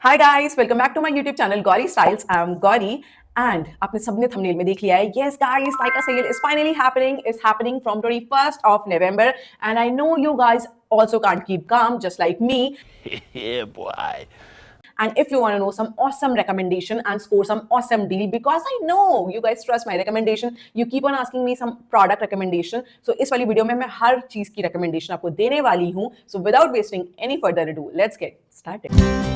Hi guys, welcome back to my YouTube channel Gauri Styles. I am Gauri and आपने सबने thumbnail में देख लिया है। Yes guys, Nykaa sale is finally happening. It's happening from 21st of November and I know you guys also can't keep calm just like me. Yeah, boy. And if you want to know some awesome recommendation and score some awesome deal, because I know you guys trust my recommendation, you keep on asking me some product recommendation. So इस वाली video में मैं हर चीज की recommendation आपको देने वाली हूँ. So without wasting any further ado, let's get started.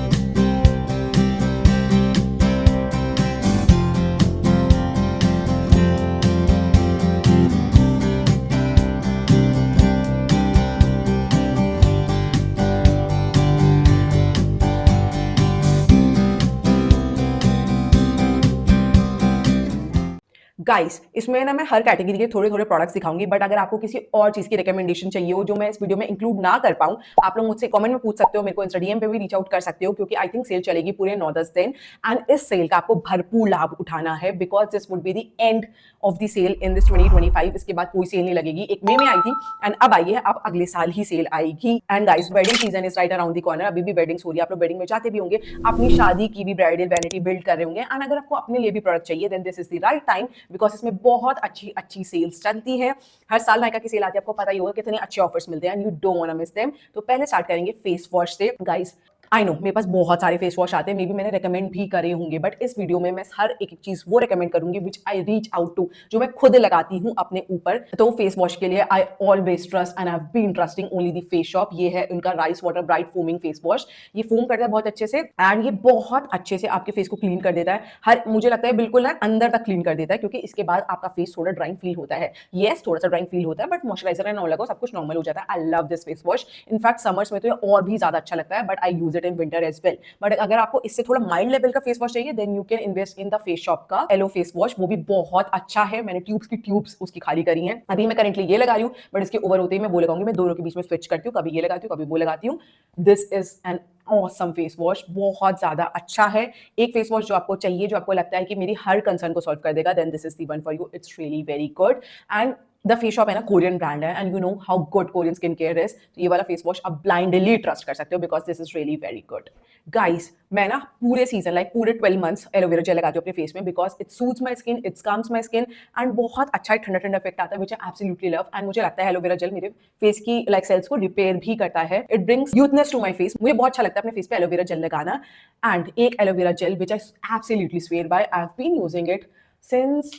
Guys, इसमें ना मैं हर कैटेगरी के थोड़े थोड़े प्रोडक्ट्स दिखाऊंगी, बट अगर आपको किसी और चीज की रिकमेंडेशन चाहिए हो जो मैं इस वीडियो में इंक्लूड ना कर पाऊं, आप लोग मुझसे कमेंट में पूछ सकते हो, मेरे को इंस्टा डीएम पे भी रीच आउट कर सकते हो, क्योंकि आई थिंक सेल चलेगी पूरे 9-10 दिन एंड इस सेल का आपको भरपूर लाभ उठाना है because this would be the end of the sale in this 2025। इसके बाद कोई सेल नहीं लगेगी। एक मई में आई थी एंड अब आई है, अब अगले साल ही सेल आएगी। And guys, wedding season is right around the corner. अभी भी वेडिंग्स हो रही है, आप लोग वेडिंग में जाते भी होंगे, अपनी शादी की भी ब्राइडल वैनिटी बिल्ड कर रहे होंगे एंड अगर आपको अपने लिए भी प्रोडक्ट चाहिए then this is the right time because इसमें बहुत अच्छी अच्छी सेल्स चलती है। हर साल नायका की सेल आती है, आपको पता ही होगा कितने अच्छे ऑफर्स मिलते हैं and you don't want to miss them. तो पहले स्टार्ट करेंगे फेस वॉश से। गाइस, आई नो मेरे पास बहुत सारे फेस वॉश आते हैं, मे बी मैंने रेकमेंड भी करे होंगे, बट इस वीडियो में मैं हर एक चीज वो रेकमेंड करूंगी विच आई रीच आउट टू, जो मैं खुद लगाती हूँ अपने ऊपर। तो फेस वॉश के लिए I always trust and I have been trusting only The Face Shop. ये है उनका rice water bright foaming face wash. ये फोम करता है बहुत अच्छे से एंड ये बहुत अच्छे से आपके फेस को क्लीन कर देता है। हर मुझे लगता है बिल्कुल ना अंदर तक क्लीन कर देता है, क्योंकि इसके बाद आपका फेस थोड़ा ड्राइंग फील होता है। येस, थोड़ा सा ड्राइंग फील होता है, बट मॉइस्चराइजर एंड ऑल लगाओ सब कुछ नॉर्मल हो जाता है। I love this face wash. In fact summers में तो ये और भी ज्यादा अच्छा लगता है, but I use it in winter as well. But अगर आपको इससे थोड़ा माइल्ड लेवल का फेस वॉश चाहिए then you can invest in The Face shop का एलो फेस वॉश। वो भी बहुत अच्छा है। मैंने ट्यूब्स की ट्यूब्स उसकी खाली करी हैं। अभी मैं करेंटली ये लगा रही हूँ, बट इसके ओवर होते ही मैं वो लगाऊंगी। मैं दोनों के बीच में स्विच करती हूँ, कभी ये लगाती हूँ कभी वो लगाती हूँ। This is an awesome face wash, बहुत ज्यादा अच्छा है। एक फेस वॉश जो आपको चाहिए, जो आपको लगता है कि मेरी हर कंसर्न को सॉल्व कर देगा, then this is the one for you. It's really very good and the Face Shop है ना, कोरियन ब्रांड है and you know how good Korean skin care is. तो ये वाला फेस वॉश आप ब्लाइंडली ट्रस्ट कर सकते हो because this is really very good. Guys, मैं ना पूरे सीजन लाइक पूरे 12 मंथ्स एलोवेरा जेल लगाती हूँ अपने फेस में because it suits my skin, it calms my skin and बहुत अच्छा ठंडा ठंडा इफेक्ट आता है which I absolutely love. And मुझे लगता है एलोवेरा जेल मेरे फेस की लाइक सेल्स को रिपेयर भी करता है। It brings youthness to my face. मुझे बहुत अच्छा लगता है अपने फेस पे एलोवेरा जेल लगाना। एंड एक aloe vera gel which I absolutely swear by, I have been using it since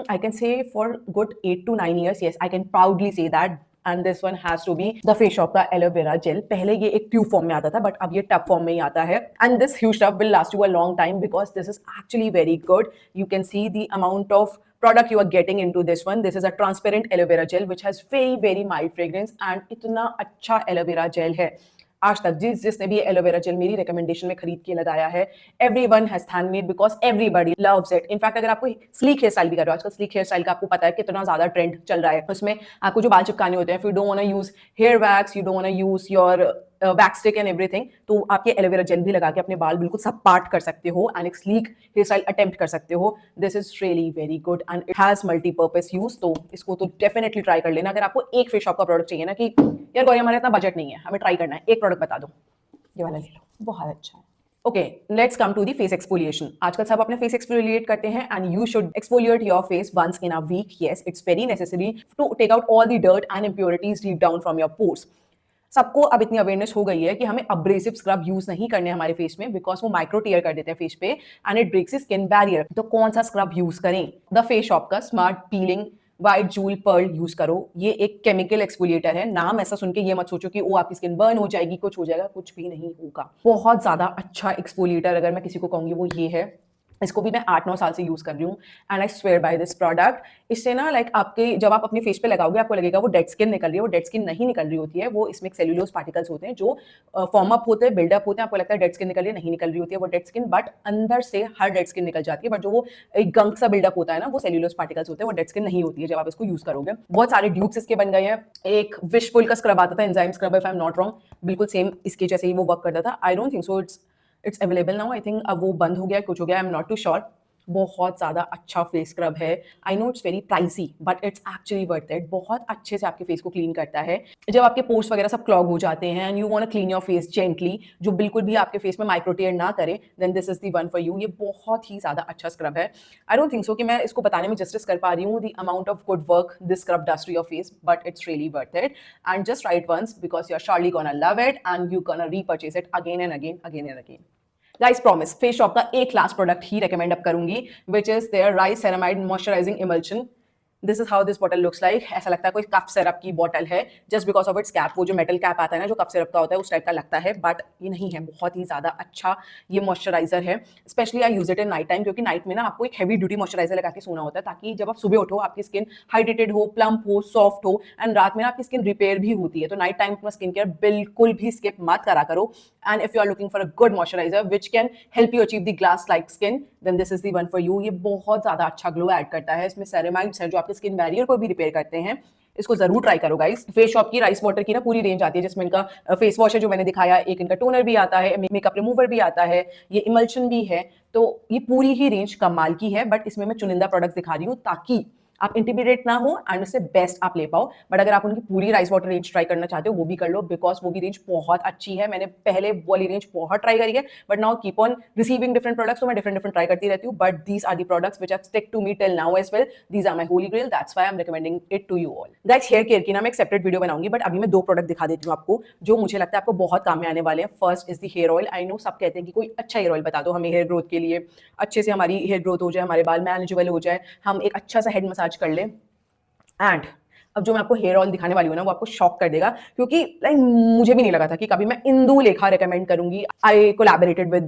I can say for good 8 to 9 years. Yes, I can proudly say that. And this one has to be the Face Shop का aloe vera gel. पहले ये एक tube form में आता था, but अब ये tub form में ही आता है and this huge tub will last you a long time because this is actually very good. You can see the amount of product you are getting into this one. This is a transparent aloe vera gel which has very mild fragrance and इतना अच्छा aloe vera gel है। आज तक जिसने भी aloe vera gel मेरी recommendation में खरीद के लगाया है, everyone has thanked me because everybody loves it. In fact अगर आपको स्लीक हेयर स्टाइल भी कर रहे हो, आजकल स्लीक हेयर स्टाइल का आपको पता है कितना ज्यादा ट्रेंड चल रहा है। उसमें आपको जो बाल चिपकाने होते हैं, if you don't want to use hair wax, you don't want to use your wax stick and everything, तो आप ये एलोवेरा जेल भी लगा के अपने बाल बिल्कुल सब पार्ट कर सकते हो एंड एक स्लीक हेयर स्टाइल अटेम्प्ट कर सकते हो। This is really very good and it has multipurpose use. तो इसको तो डेफिनेटली ट्राई कर लेना। अगर आपको एक फेस शॉप का प्रोडक्ट चाहिए ना कि यार गौरी हमारा इतना बजट नहीं है, हमें ट्राई करना है, एक प्रोडक्ट बता दो, ये वाला ले लो, बहुत अच्छा है। Okay, let's come to the face exfoliation. आजकल सब अपने फेस एक्सफोलिएट करते हैं and you should exfoliate your face once in a week. Yes, it's very necessary to take out all the dirt and impurities deep down from your pores. सबको अब इतनी awareness हो गई है कि हमें अब्रेसिव स्क्रब यूज नहीं करने हमारे फेस में बिकॉज वो माइक्रो टीयर कर देते हैं फेस पे and it breaks skin barrier. तो कौन सा स्क्रब यूज करें? द फेस शॉप का smart peeling white jewel pearl use करो। ये एक केमिकल एक्सफोलिएटर है। नाम ऐसा सुन के ये मत सोचो कि वो आपकी स्किन बर्न हो जाएगी, कुछ हो जाएगा, कुछ भी नहीं होगा। बहुत ज्यादा अच्छा एक्सफोलिएटर अगर मैं किसी को कहूंगी वो ये है। इसको भी मैं 8-9 साल से यूज कर रही हूँ and I swear by this product. इससे ना लाइक आपके जब आप अपने फेस पे लगाओगे आपको लगेगा वो डेड स्किन निकल रही है। वो डेड स्किन नहीं निकल रही होती है, वो इसमें सेल्यूलोज पार्टिकल्स होते हैं जो फॉर्म अप होते हैं, बिल्डअप होते हैं। आपको लगता है डेड स्किन निकल रही है, नहीं निकल रही होती है वो डेड स्किन, बट अंदर से हर डेड स्किन निकल जाती है। बट जो वो एक गंक सा बिल्डअप होता है ना, वो सेल्यूलोज पार्टिकल्स होते हैं, वो डेड स्किन नहीं होती है जब आप इसको यूज करोगे। बहुत सारे ड्यूब्स इसके बन गए हैं। एक विशफुल का स्क्रब आता था, enzyme scrub, if I am not wrong, बिल्कुल सेम इसके जैसे ही वो वर्क करता था। I don't think so it's available now. I think अब वो बंद हो गया, कुछ हो गया, I am not too sure. बहुत ज़्यादा अच्छा फेस स्क्रब है। I know it's very pricey but it's actually worth it. बहुत अच्छे से आपके फेस को क्लीन करता है। जब आपके पोर्स वगैरह सब क्लॉग हो जाते हैं and you want to clean your face gently, जो बिल्कुल भी आपके फेस में माइक्रो टेयर ना करे, then this is the one for you. ये बहुत ही ज़्यादा अच्छा स्क्रब है। आई डोंट थिंक सो कि मैं इसको बताने में जस्टिस कर पा रही हूँ, the amount of good work this scrub does to your face, but it's really worth it. And just try it once because you are surely gonna love it and you gonna repurchase it again and again, again and again. Guys promise, face shop का एक last product ही recommend up करूंगी, which is their rice ceramide moisturising emulsion. This is how this bottle looks like. ऐसा लगता है कोई cough syrup की bottle है, just because of its cap. वो जो मेटल कैप आता है ना, जो कफ सिरप का होता है, उस टाइप का लगता है, बट ये नहीं है। बहुत ही ज्यादा अच्छा ये मॉइस्चराइजर है। Specially I use it in night time, क्योंकि नाइट में ना आपको एक हैवी ड्यूटी मॉइस्चराइजर लगा के सोना होता है, ताकि जब आप सुबह उठो आपकी स्किन हाइड्रेटेड हो, प्लम्प हो, सॉफ्ट हो, एंड रात में ना आपकी स्किन रिपेयर भी होती है। तो नाइट टाइम अपना स्किन केयर बिल्कुल भी स्किप मत करा करो। And if you are looking for a good moisturiser which can help you achieve the glass like skin, then this is the one for you. ये बहुत ज्यादा अच्छा ग्लो ऐड करता है। इसमें सेरेमाइड्स हैं जो आपके स्किन बैरियर को भी रिपेयर करते हैं। इसको जरूर ट्राई करो गाइस। फेस शॉप की राइस वाटर की ना पूरी रेंज आती है, जिसमें इनका फेस वॉश है जो मैंने दिखाया, एक इनका टोनर भी आता है, मेकअप रिमूवर भी आता है, ये इमल्शन भी है। तो ये पूरी ही रेंज कमाल की है, बट इसमें मैं चुनिंदा प्रोडक्ट्स दिखा रही हूँ ताकि आप इंटिमिडेट ना हो एंड उससे बेस्ट आप ले पाओ। बट अगर आप उनकी पूरी राइस वाटर रेंज ट्राई करना चाहते हो, वो भी कर लो, बिकॉज वो भी रेंज बहुत अच्छी है। मैंने पहले वाली रेंज बहुत ट्राई करी है, but now keep on receiving different products, तो मैं डिफरेंट डिफरेंट ट्राई करती रहती हूँ। But these are the products which have stick to me till now as well. These are my holy grail, that's why I am recommending it to you all. Guys hair care की ना मैं एक separate video बनाऊंगी, but अभी मैं 2 product दिखा देती हूँ आपको, जो मुझे लगता है आपको बहुत काम में आने वाले हैं। First is the hair oil. I know सब कहते हैं कि कोई अच्छा हेयर ऑयल बता दो हमें हेयर ग्रोथ के लिए, अच्छे से हमारी हेयर ग्रोथ हो जाए, हमारे बाल मैनेजेबल हो जाए, हम एक अच्छा सा हेड मसाज कर लें। एंड अब जो मैं आपको हेयर ऑयल दिखाने वाली हूँ ना, वो आपको शॉक कर देगा, क्योंकि लाइक मुझे भी नहीं लगा था कि कभी मैं इंदु लेखा रेकमेंड करूंगी। I collaborated with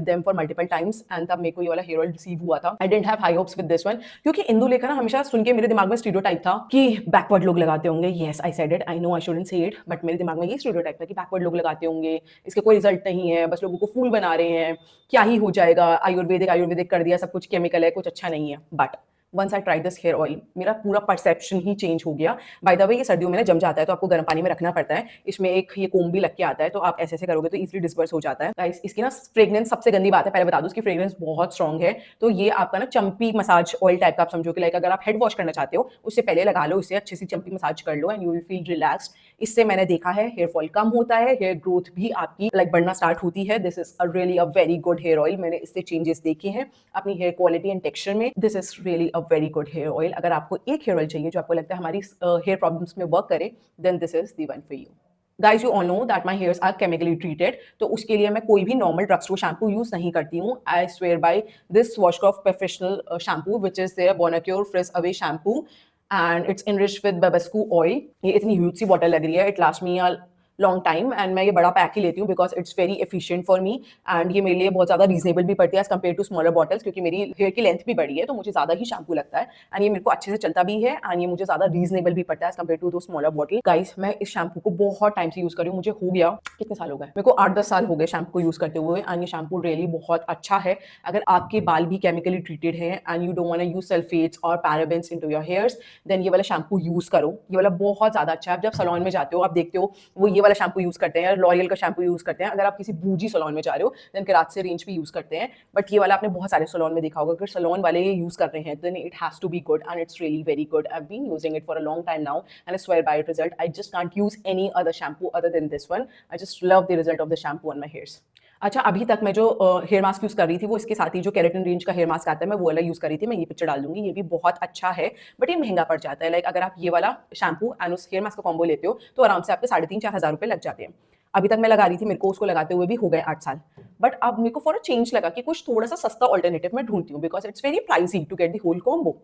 them for multiple times, and तब मेरे को ये वाला हेयर ऑयल रिसीव हुआ था। I didn't have high hopes with this one, क्योंकि इंदु लेखा ना हमेशा सुन के मेरे दिमाग में स्टीरियोटाइप था कि बैकवर्ड लोग लगाते होंगे। Yes I said it, I know I shouldn't से इट, बट मेरे दिमाग में ये स्टीरियोटाइप था कि बैकवर्ड लोग लगाते होंगे, इसके कोई रिजल्ट नहीं है, बस लोगों को फूल बना रहे हैं, क्या ही हो जाएगा, आयुर्वेदिक कर दिया, सब कुछ केमिकल है, कुछ अच्छा नहीं है। But once I tried this hair oil, मेरा पूरा परसेप्शन ही चेंज हो गया। बाय द वे, ये सर्दियों में ना जम जाता है, तो आपको गर्म पानी में रखना पड़ता है। इसमें एक ये कोम भी लग के आता है, तो आप ऐसे ऐसे करोगे तो इजीली डिस्पर्स हो जाता है। गाइस इसकी ना फ्रेग्रेंस सबसे गंदी बात है, पहले बता दूं, इसकी फ्रेग्रेंस बहुत स्ट्रॉन्ग है। तो ये आपका ना चंपी मसाज ऑयल टाइप का आप समझो कि लाइक अगर आप हेड वॉश करना चाहते हो, उससे पहले लगा लो, इससे अच्छी सी चंपी मसाज कर लो and you will feel relaxed. इससे मैंने देखा है हेयर फॉल कम होता है, हेयर ग्रोथ भी आपकी लाइक बढ़ना स्टार्ट होती है। This is really a very good hair oil. मैंने इससे चेंजेस देखे हैं अपनी हेयर क्वालिटी एंड टेक्सचर में। This is really a very good hair oil. अगर आपको एक हेयर ऑयल चाहिए जो आपको लगता है हमारी हेयर प्रॉब्लम्स में वर्क करे, then this is the one for you. Guys you all know that my hairs are chemically treated, तो उसके लिए मैं कोई भी normal drug store shampoo use नहीं करती हूँ। I swear by this Schwarzkopf professional shampoo which is their bonacure frizz away shampoo, and it's enriched with babassu oil. ये इतनी ह्यूज सी बॉटल लग रही है, it last me a long time, and मैं ये बड़ा पैक ही लेती हूँ because it's very efficient for me, and ये मेरे लिए बहुत ज़्यादा रीजनेबल भी पड़ती है as compare to smaller bottles, क्योंकि मेरी हेयर की लेंथ भी बड़ी है, तो मुझे ज़्यादा ही शैम्पू लगता है, एंड ये मेरे को अच्छे से चलता भी है, एंड ये मुझे ज़्यादा रीजनेबल भी पड़ता है एज कम्पेयर टू दो स्मॉलर बॉटल। गाइस मैं इस शैम्पू को बहुत टाइम से यूज़ कर रही हूँ, मुझे हो गया कितने साल हो गए, मेरे को 8-10 साल हो गए शैम्पू को यूज़ करते हुए, एंड ये शैम्पू रियली बहुत अच्छा है। अगर आपके बाल भी केमिकली ट्रीटेड हैं and you don't want to use sulfates और parabens into your hairs, then ये वाला शैम्पू यूज़ करो। ये वाला बहुत ज़्यादा अच्छा है। आप जब सैलून में जाते हो, आप देखते हो वो ये वाला शैम्पू यूज़ करते हैं, लॉरियल का शैम्पू यूज़ करते हैं। अगर आप किसी बूजी सैलून में जा रहे हो, देन कराचे रेंज भी यूज़ करते हैं, बट ये वाला आपने बहुत सारे सैलून में देखा होगा। अगर सैलून वाले ये यूज़ कर रहे हैं, then it has to be good, and it's really very good. I have been using it for a long time now, and I swear by it result. I just can't use any other shampoo other than this one. I just love the result of the shampoo on my hairs. अच्छा, अभी तक मैं जो hair mask use कर रही थी, वो इसके साथ ही जो केराटिन रेंज का हेयर मास्क आता है, मैं वो वाला यूज़ कर रही थी। मैं ये पिक्चर डाल दूंगी, ये भी बहुत अच्छा है, बट ये महंगा पड़ जाता है। लाइक अगर आप ये वाला शैम्पू एंड उस हेयर मास्क का कॉम्बो लेते हो, तो आराम से आपके 3,500-4 हज़ार रुपये लग जाते हैं। अभी तक मैं लगा रही थी, मेरे को उसको लगाते हुए भी हो गए 8 साल, बट अब मेरे को फॉर अ चेंज लगा कि कुछ थोड़ा सा सस्ता ऑल्टरनेटिव मैं ढूंढती हूँ, because it's very pricey to get the whole combo.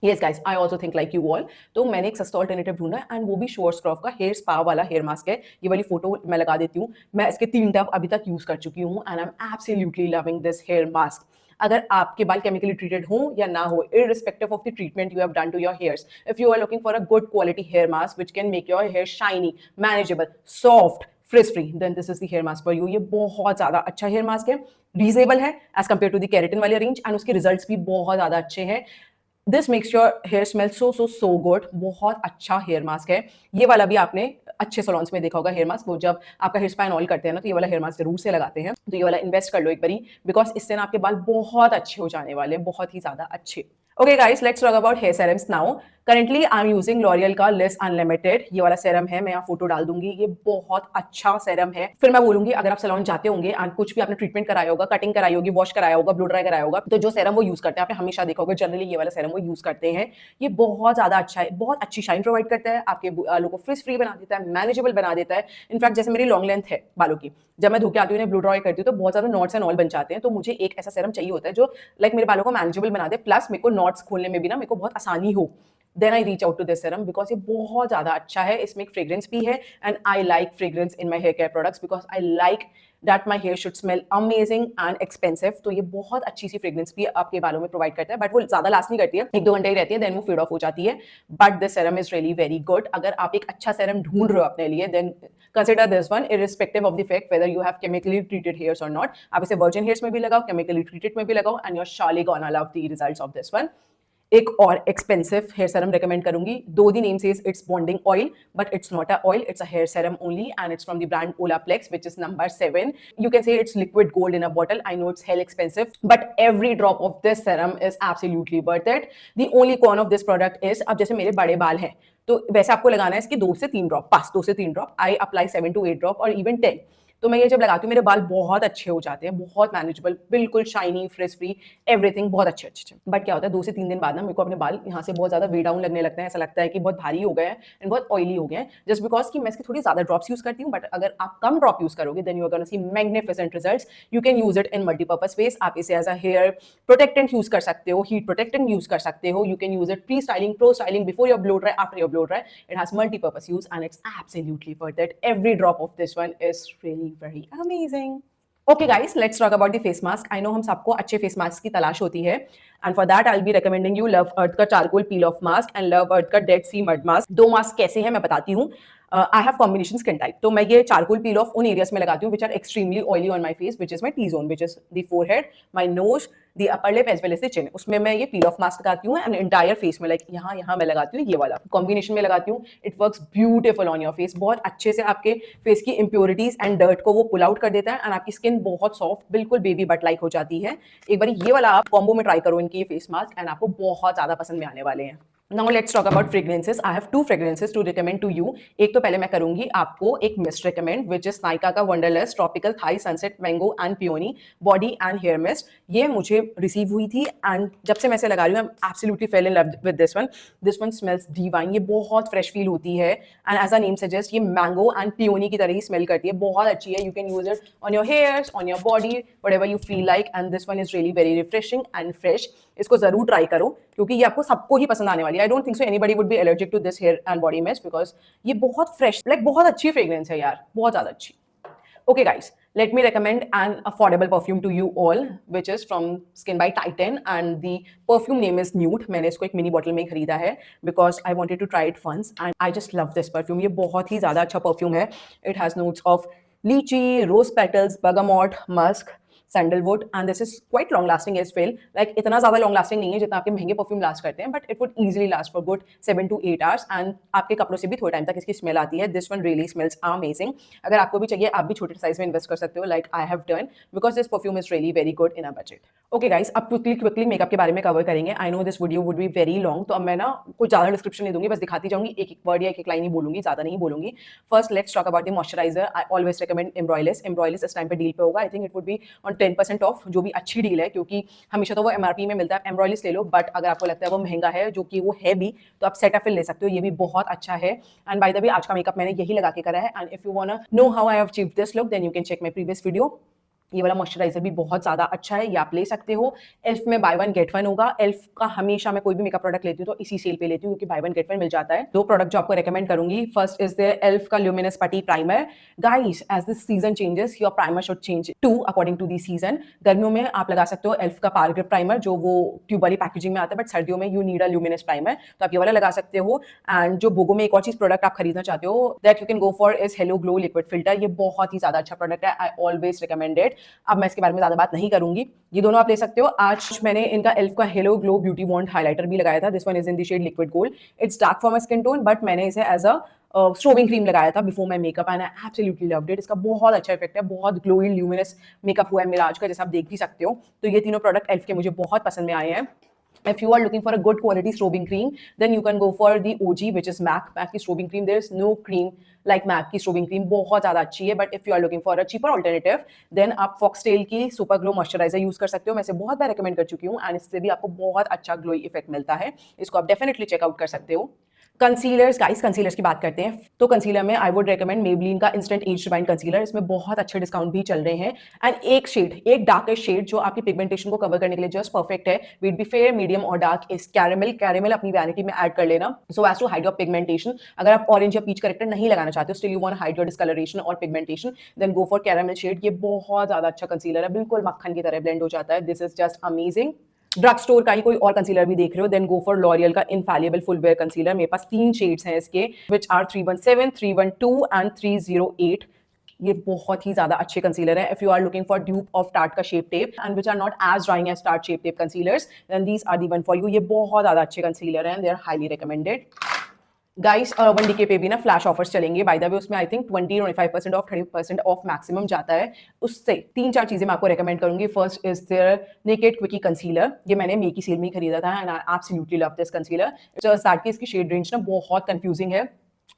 Yes guys, I also think like you all. तो मैंने एक सस्ता ऑल्टरनेटिव ढूंढा है, एंड वो भी श्योरस्क्रॉफ का हेयर स्पा वाला हेयर मास्क है। ये वाली फोटो मैं लगा देती हूँ। मैं इसके 3 टब अभी तक यूज कर चुकी हूँ, and I am absolutely loving this hair mask. अगर आपके बाल केमिकली ट्रीटेड हो या ना हो, irrespective of the treatment you have done to your hairs, if you are looking for a good quality hair mask which can make your hair shiny, manageable, soft, frizz free, then this is the hair mask for you। ये बहुत ज्यादा अच्छा hair mask है, reasonable है as compare to the keratin वाले range, and उसके results भी बहुत ज्यादा अच्छे हैं। This makes your hair smell so good. बहुत अच्छा हेयर मास्क है। ये वाला भी आपने अच्छे सलॉन्स में देखा होगा हेयर मास्क, वो जब आपका हेयर स्पा एंड ऑयल करते हैं ना, तो ये वाला हेयर मास्क जरूर से लगाते हैं। तो ये वाला इन्वेस्ट कर लो एक बारी, बिकॉज इससे ना आपके बाल बहुत अच्छे हो जाने वाले हैं, बहुत ही ज्यादा अच्छे। Okay guys, let's talk about hair serums now. Currently I'm using L'Oreal का Liss Unlimited, ये वाला सेरम है, मैं यहाँ फोटो डाल दूंगी, ये बहुत अच्छा सेरम है। फिर मैं बोलूंगी अगर आप सैलून जाते होंगे एंड कुछ भी आपने ट्रीटमेंट कराया होगा, कटिंग कराई होगी, वॉश कराया होगा, ब्लो ड्राई कराया होगा, तो जो सेरम वो यूज करते हैं, आपने हमेशा देखा होगा जनरली ये वाला सेरम वो यूज करते हैं। ये बहुत ज्यादा अच्छा है, बहुत अच्छी शाइन प्रोवाइड करता है, आपके बालों को फ्रिज फ्री बना देता है, मैनेजेबल बना देता है। इनफैक्ट जैसे मेरी लॉन्ग लेंथ है बालों की, जब मैं धो के आती हूँ ब्लो ड्राई करती हूँ तो बहुत ज्यादा नॉट्स एंड ऑल बन जाते हैं, तो मुझे एक ऐसा सेरम चाहिए होता है जो लाइक मेरे बालों को मैनेजेबल बना दे, प्लस मेरे को नॉट्स खोलने में भी ना मेरे को बहुत आसानी हो। Then I reach out to this serum because ये बहुत ज्यादा अच्छा है, इसमें एक फ्रेग्रेंस भी है and I like fragrance in my hair care products because I like that my hair should smell amazing and expensive. तो ये बहुत अच्छी सी फ्रेग्रेंस भी आपके बालों में प्रोवाइड करता है, बट वो ज्यादा लास्ट नहीं करती है, 1-2 घंटे ही रहती है, देन वो फेड ऑफ हो जाती है। But this serum is really very good. अगर आप एक अच्छा सेरम ढूंढ रहे हो अपने लिए, then consider this one irrespective of the fact whether you have chemically treated hairs or not. आप इसे virgin hairs में भी लगाओ, chemically treated में भी लगाओ, and you're surely gonna love the results of this one. एक और एक्सपेंसिव हेयर सेरम रेकमेंड करूंगी, though the name says it's bonding oil, but it's not a oil, it's a hair serum only and it's from the brand Olaplex which is number 7. You can say it's liquid gold in a bottle. I know it's hell expensive, but every drop of this serum is absolutely worth it. The only con of this product is, अब जैसे मेरे बड़े बाल हैं तो वैसे आपको लगाना है इसके 2 से 3 ड्रॉप, बस 2 से 3 drop. I apply 7 to 8 drop और इवन 10। तो मैं ये जब लगाती हूँ मेरे बाल बहुत अच्छे हो जाते हैं, बहुत मैनेजेबल, बिल्कुल शाइनी, फ्रिज फ्री, एवरीथिंग बहुत अच्छे अच्छे। बट क्या होता है 2 से 3 दिन बाद ना मेरे को अपने बाल यहाँ से बहुत ज्यादा वे डाउन लगने लगता है, ऐसा लगता है कि बहुत भारी हो गए हैं एंड बहुत ऑयली हो गए हैं, जस्ट बिकॉज कि मैं इसकी थोड़ी ज्यादा ड्रॉप्स यूज करती हूँ। बट अगर आप कम ड्रॉप यूज करोगे then you are gonna see magnificent results. You can use it in multipurpose ways. आप इसे as a hair protectant use कर सकते हो, हीट प्रोटेक्टेंट यूज कर सकते हो, you can use it pre styling, pro styling, before your blow dry, after your blow dry. It has multi-purpose use and it's absolutely worth it. Every drop of this one is really very amazing. Okay guys, let's talk about the face mask. I know हम सबको अच्छे face mask की तलाश होती है and for that I'll be recommending you Love Earth का charcoal peel off mask and Love Earth का Dead Sea Mud Mask. दो मास्क कैसे हैं मैं बताती हूँ। I have combination skin type, तो मैं ये चारकोल पील ऑफ उन एरियाज में लगाती हूँ which are extremely oily on my face, which is my T zone, which is the forehead, my nose, the upper lip as well as the chin. उसमें मैं ये पील ऑफ मास्क लगाती हूँ and entire face में, like यहाँ मैं लगाती हूँ ये वाला कॉम्बिनेशन में लगाती हूँ। It works beautiful on your face, बहुत अच्छे से आपके फेस की इंप्योरिटीज एंड डर्ट को वो पुल आउट कर देता है एंड आपकी स्किन बहुत सॉफ्ट, बिल्कुल बेबी बट लाइक हो जाती है। एक बार ये वाला आप कॉम्बो में ट्राई करो इनकी फेस मास्क एंड आपको बहुत ज्यादा पसंद में आने वाले हैं। Now let's talk about fragrances. I have 2 fragrances to recommend to you. एक तो पहले मैं करूंगी आपको एक mist recommend, which is Nykaa का Wonderlust Tropical Thai Sunset Mango and Peony Body and Hair Mist. ये मुझे रिसीव हुई थी एंड जब से मैं इसे लगा रही हूँ I'm absolutely fell in love with this one. This one smells divine. ये बहुत फ्रेश फील होती है and as a name suggest ये मैंगो एंड पियोनी की तरह ही स्मेल करती है, बहुत अच्छी है। You can use it on your hairs, on your body, whatever you feel like, and this one is really very refreshing and fresh. इसको जरूर ट्राई करो क्योंकि ये आपको सबको ही पसंद आने वाली है। I don't think so anybody would be allergic to this hair and body mist because ये बहुत फ्रेश, लाइक बहुत अच्छी फ्रेग्रेंस है यार, बहुत ज्यादा अच्छी। Okay guys, let me recommend an affordable perfume to you all which is from Skin by Titan and the perfume name is Nude. मैंने इसको एक मिनी बॉटल में ही खरीदा है because I wanted to try it once and I just love this perfume. ये बहुत ही ज़्यादा अच्छा परफ्यूम है। It has notes of lychee, rose petals, bergamot, musk, sandalwood and this is quite long lasting as well. Like इतना ज्यादा long lasting नहीं है जितना आपके महंगे परफ्यूम लास्ट करते हैं, but it would easily last for good 7 to 8 hours and आपके कपड़ों से भी थोड़े टाइम तक इसकी स्मेल आती है। This one really smells amazing. अगर आपको भी चाहिए आप भी छोटे साइज में इन्वेस्ट कर सकते हो like I have done because this perfume is really very good in a budget. Okay guys, अब क्विकली मेकअप के बारे में कवर करेंगे। I know this video would be very long, तो अब मैं ना कुछ ज्यादा डिस्क्रिप्शन नहीं दूंगी, बस दिखाती जाऊंगी, एक वर्ड या एक लाइन ही बोलूंगी, ज्यादा नहीं बोलूंगी। First let's talk about the moisturiser. I always recommend Embryolisse. Embryolisse इस टाइम पे डील पे होगा, I think it would be on 10% off, जो भी अच्छी डील है क्योंकि हमेशा तो वो एमआरपी में मिलता है। एम्ब्रॉयलिस ले लो, बट अगर आपको लगता है वो महंगा है, जो कि वो है भी, तो आप सेटाफिल ले सकते हो, ये भी बहुत अच्छा है। एंड बाय द वे आज का मेकअप मैंने यही लगा के करा है and if you want to know how I have achieved this look then you can check my previous video. ये वाला मॉइस्चराइजर भी बहुत ज्यादा अच्छा है, ये आप ले सकते हो। एल्फ में बाय वन गेट वन होगा। एल्फ का हमेशा मैं कोई भी मेकअप प्रोडक्ट लेती हूँ तो इसी सेल पे लेती हूँ क्योंकि बाय वन गेट वन मिल जाता है। दो प्रोडक्ट जो आपको रेकमेंड करूंगी, फर्स्ट इज द एल्फ का luminous putty primer. Guys, as this season changes your primer should change to according to the season. गर्मियों में आप लगा सकते हो एल्फ का पावर ग्रिप प्राइमर, जो वो ट्यूब वाली पैकेजिंग में आता है, बट सर्दियों में you need a luminous primer, तो आप ये वाला लगा सकते हो। एंड जो बोगो में एक और चीज प्रोडक्ट आप खरीदना चाहते हो that you can go for is hello glow liquid filter. ये बहुत ही ज्यादा अच्छा प्रोडक्ट है, आई ऑलवेज रिकमेंड इट। अब मैं इसके बारे में ज्यादा बात नहीं करूंगी, ये दोनों आप ले सकते हो। आज मैंने इनका एल्फ का halo glow beauty wand highlighter भी लगाया था। This one is in the shade liquid gold. It's dark for my skin tone, but मैंने इसे एज अ स्ट्रोबिंग क्रीम लगाया था before my makeup and I absolutely loved it. इसका बहुत अच्छा इफेक्ट है, बहुत ग्लोई ल्यूमिनस मेकअप हुआ है मेरा आज का, जैसा आप देख भी सकते हो। तो ये तीनों प्रोडक्ट एल्फ के मुझे बहुत पसंद में आए हैं। If you are looking for a good quality strobing cream, then you can go for the OG, which is MAC. MAC की strobing cream, there is no cream like MAC की strobing cream, बहुत ज़्यादा अच्छी है. But if you are looking for a cheaper alternative, then आप Foxtail की Super Glow Moisturizer use कर सकते हो। मैं इसे बहुत बार recommend कर चुकी हूँ and इससे भी आपको बहुत अच्छा glowy effect मिलता है। इसको आप definitely check out कर सकते हो। कंसीलर्स गाइस, कंसीलर्स की बात करते हैं तो कंसीलर में आई वुड रेकमेंड मेबलिन का इंस्टेंट एज रिवाइंड कंसीलर। इसमें बहुत अच्छे डिस्काउंट भी चल रहे हैं एंड एक डार्केस्ट शेड जो आपकी पिगमेंटेशन को कवर करने के लिए जस्ट परफेक्ट है। विड बी फेयर, मीडियम और डार्क इज कैरेमल अपनी वैनिटी में ऐड कर लेना so as to hide your pigmentation. अगर आप ऑरेंज या पीच करेक्टर नहीं लगाना चाहते हो, still you want hide your discolouration और pigmentation, then go for caramel shade. ये बहुत ज्यादा अच्छा कंसीलर है, बिल्कुल मक्खन की तरह ब्लेंड हो जाता है। This is just amazing. Drug store का ही कोई और कंसीलर भी देख रहे हो, देन गो फॉर लॉरियल का इनफैलिएबल फुल वेयर कंसीलर। मेरे पास 3 शेड्स हैं इसके, विच आर 317, 312 एंड 308। ये बहुत ही ज्यादा अच्छे कंसीलर है। If you are looking for dupe of tarte का shape tape and which are not as drying as tarte shape tape concealers, then these are the one for you. ये बहुत ज्यादा अच्छे कंसीलर हैं, they are highly recommended. Guys Urban Decay पे भी ना flash offers चलेंगे बाय द वे, उसमें I think 20-25% off 30% off maximum जाता है। उससे 3-4 चीजें मैं आपको रेकमेंड करूंगी। First is their naked quickie concealer. ये मैंने मे की सेल में ही खरीदा था and I absolutely love this concealer. Start की इसकी शेड रेंज ना बहुत कंफ्यूजिंग है।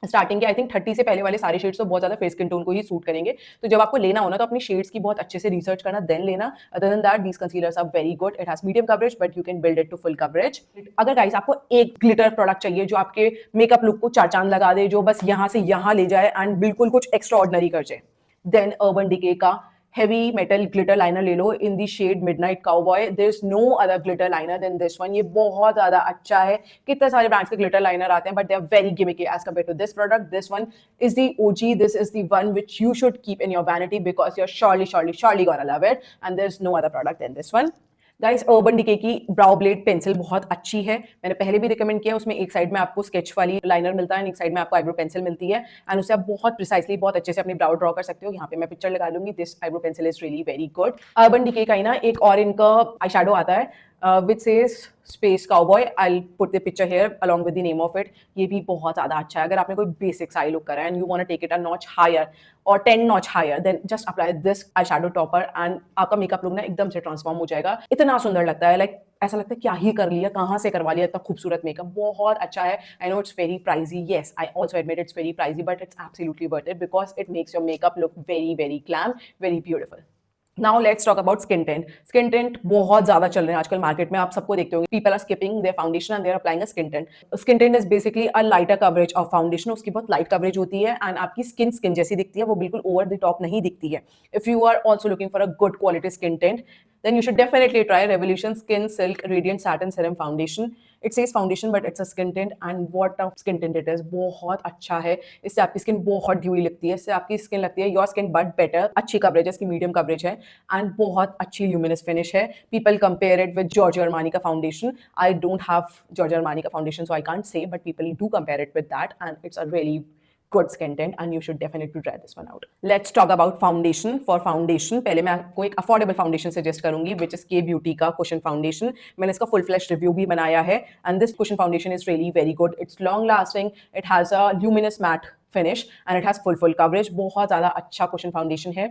स्टार्टिंग के आई थिंक 30 से पहले वाले सारे शेड्स तो बहुत ज्यादा फेस स्किन टोन को ही सूट करेंगे। तो जब आपको लेना हो ना तो अपनी शेड्स की बहुत अच्छे से रिसर्च करना, देन लेना। Other than that these concealers are very good. It has medium coverage but you can build it to full coverage. अगर गाइस आपको एक ग्लिटर प्रोडक्ट चाहिए जो आपके मेकअप लुक को चार चांद लगा दे, जो बस यहाँ से यहाँ ले जाए एंड बिल्कुल कुछ एक्स्ट्रा ऑर्डिनरी कर जाए, देन अर्बन डिके का हेवी मेटल ग्लिटर लाइनर ले लो in the shade midnight cowboy. There is no other glitter liner than this one. ये बहुत ज्यादा अच्छा है। कितने सारे ब्रांड्स के ग्लिटर लाइनर आते हैं but they are very gimmicky as compare to this product. This one is the OG, this is the one which you should keep in your vanity because you are surely gonna love it and there is no other product than this one. Guys Urban decay की ब्राउ blade pencil बहुत अच्छी है, मैंने पहले भी recommend किया। उसमें एक साइड में आपको स्केच वाली लाइनर मिलता है, एक साइड में आपको आईब्रो पेंसिल मिलती है एंड उससे आप बहुत प्रिसाइसली बहुत अच्छे से अपनी ब्राउ ड्रॉ कर सकते हो। यहाँ पे मैं पिक्चर लगा लूंगी। This eyebrow pencil is really very good. Urban Decay का ही ना एक और इनका आई शैडो आता है which says Space Cowboy. I'll put the picture here along with the name of it. ये भी बहुत ज़्यादा अच्छा है। अगर आपने कोई basic eye look करा है and you want to take it a notch higher or 10 notch higher, then just apply this eyeshadow topper and आपका मेकअप लुक ना एकदम से ट्रांसफॉर्म हो जाएगा। इतना सुंदर लगता है, लाइक ऐसा लगता है क्या ही कर लिया, कहाँ से करवा लिया, इतना खूबसूरत मेकअप। बहुत अच्छा है। I know it's very pricey, yes I also admit it's very pricey, but it's absolutely worth it because it makes your makeup look very glam, very beautiful. Now let's talk about skin tint. Skin tent बहुत ज्यादा चल रहे हैं आजकल market में, आप सबको देखते होंगे। People are skipping their foundation and they are applying a skin tint. Skin tint is basically a lighter coverage of foundation. उसकी बहुत लाइट कवरेज होती है एंड आपकी स्किन जैसी दिखती है, वो बिल्कुल ओवर द टॉप नहीं दिखती है। If you are also looking for a good quality skin tint, then you should definitely try Revolution Skin Silk Radiant Satin Serum Foundation. It says foundation but it's a skin tint and what a skin tint it is. बहुत अच्छा है। इससे आपकी skin बहुत ढीली लगती है, इससे आपकी स्किन लगती है योर स्किन बट बेटर। अच्छी कवरेज है इसकी, मीडियम कवरेज है एंड बहुत अच्छी ल्यूमिनस फिनिश है। People compare it with Giorgio Armani का foundation. I don't have Giorgio Armani का foundation so I can't say, but people do compare it with that and it's a really good skin tint and you should definitely try this one out. Let's talk about foundation. For foundation पहले मैं आपको एक affordable foundation suggest करूंगी which is K Beauty का Cushion Foundation. मैंने इसका full fledged review भी बनाया है and this Cushion Foundation is really very good. It's long lasting, it has a luminous matte finish and it has full coverage. बहुत ज़्यादा अच्छा Cushion Foundation है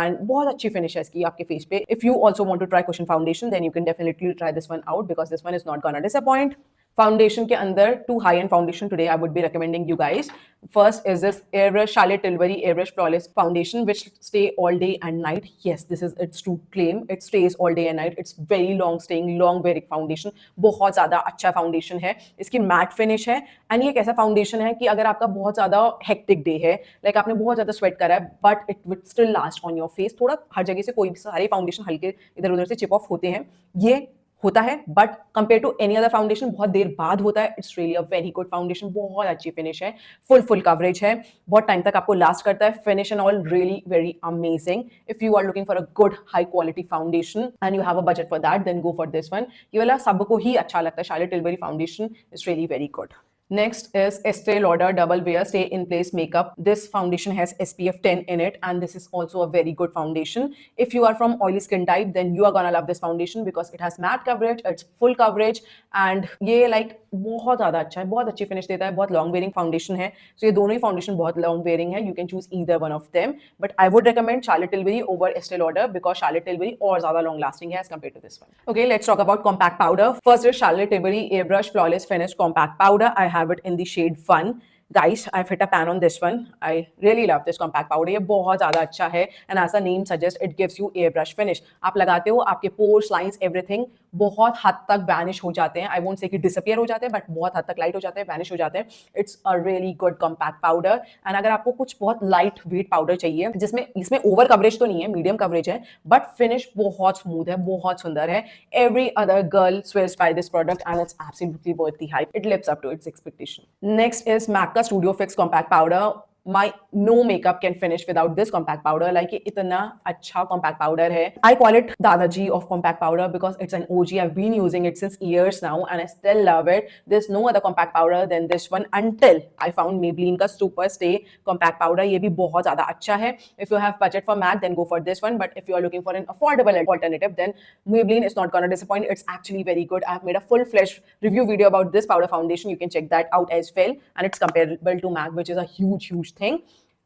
and बहुत अच्छी finish है इसकी आपके face पे. If you also want to try Cushion Foundation then you can definitely try this one out because this one is not gonna disappoint. Foundation के अंदर 2 high and foundation today I would be recommending you guys. First is this Airbrush Charlotte Tilbury Airbrush Flawless Foundation which stay all day and night. Yes, this is its true claim. It stays all day and night. It's very long staying, long wearing foundation. बहुत ज़्यादा अच्छा foundation है. इसकी mat finish है and ये एक ऐसा foundation है कि अगर आपका बहुत ज़्यादा हेक्टिक डे है, लाइक आपने बहुत ज़्यादा स्वेट करा है but it will still last on your face. थोड़ा हर जगह से कोई भी सारे फाउंडेशन हल्के इधर उधर से चिप ऑफ होते हैं, ये होता है but compare to any other foundation बहुत देर बाद होता है. It's really a very good foundation. बहुत अच्छी फिनिश है, फुल कवरेज है, बहुत टाइम तक आपको लास्ट करता है. Finish and all really very amazing. If you are looking for a good high quality foundation and you have a budget for that then go for this one. ये वाला सबको ही अच्छा लगता है. Charlotte Tilbury foundation is really very good. Next is Estee Lauder Double Wear Stay in Place Makeup. This foundation has SPF 10 in it, and this is also a very good foundation. If you are from oily skin type, then you are gonna love this foundation because it has matte coverage, it's full coverage, and ये like बहुत ज़्यादा अच्छा है, बहुत अच्छी finish देता है, बहुत लॉन्ग वेयरिंग फाउंडेशन है. So ये दोनों ही फाउंडेशन बहुत लॉन्ग वेयरिंग है. You can choose either one of them, but I would recommend Charlotte Tilbury over Estee Lauder because Charlotte Tilbury और ज़्यादा long lasting है as compared to this one. Okay, let's talk about compact powder. First is Charlotte Tilbury Airbrush Flawless Finish Compact Powder. I have it in the shade Fun. Guys, I've hit a pan on this one. I really love this compact powder. ये बहुत ज़्यादा अच्छा है and as the name suggests, it gives you airbrush finish. आप लगाते हो, आपके pores, lines, everything बहुत हद तक vanish हो जाते हैं. I won't say कि disappear हो जाते हैं, but बहुत हद तक light हो जाते हैं, vanish हो जाते हैं. It's a really good compact powder. And अगर आपको कुछ बहुत light weight powder चाहिए, जिसमें इसमें over coverage तो नहीं है, medium coverage है, but finish बहुत smooth है, बहुत सुंदर है. Every other girl swears by this product and it's absolutely worth the hype. It lives up to its expectation. Next is MAC का Studio Fix Compact Powder. My no makeup can finish without this compact powder. Like ये इतना अच्छा compact powder है. I call it Dadaji of compact powder because it's an OG. I've been using it since years now and I still love it. There's no other compact powder than this one until I found Maybelline का Super Stay compact powder. ये भी बहुत ज़्यादा अच्छा है. If you have budget for MAC, then go for this one. But if you are looking for an affordable alternative, then Maybelline is not gonna disappoint. It's actually very good. I've made a full-fledged review video about this powder foundation. You can check that out as well. And it's comparable to MAC, which is a huge thing.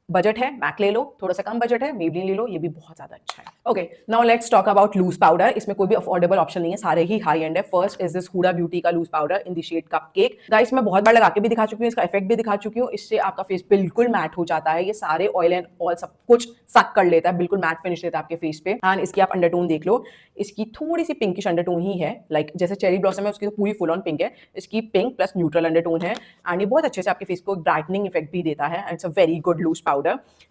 Budget है Mac ले लो, थोड़ा सा कम budget है Maybelline ले लो, ये भी बहुत ज्यादा अच्छा है. Okay, now let's talk about loose powder. इसमें कोई भी अफोर्डेबल ऑप्शन नहीं है, सारे ही हाई एंड है. First is this Huda Beauty का loose powder in the shade cupcake. Guys मैं बहुत बार लगा के भी दिखा चुकी हूँ, इसका इफेक्ट भी दिखा चुकी हूँ. इससे आपका फेस बिल्कुल मैट हो जाता है. ये सारे ऑयल एंड ऑयल सब कुछ सक कर लेता है, बिल्कुल मैट फिनिश देता है आपके फेस पे. एंड इसकी आप अंडरटोन देख लो, इसकी थोड़ी सी पिंकिश अंडरटोन ही है. लाइक जैसे चेरी ब्लॉसम है उसकी तो पूरी फुल ऑन पिंक है, इसकी पिंक प्लस न्यूट्रल अंडरटोन है. एंड ये बहुत अच्छे से आपके फेस को ब्राइटनिंग इफेक्ट भी देता है. And it's a very good loose powder.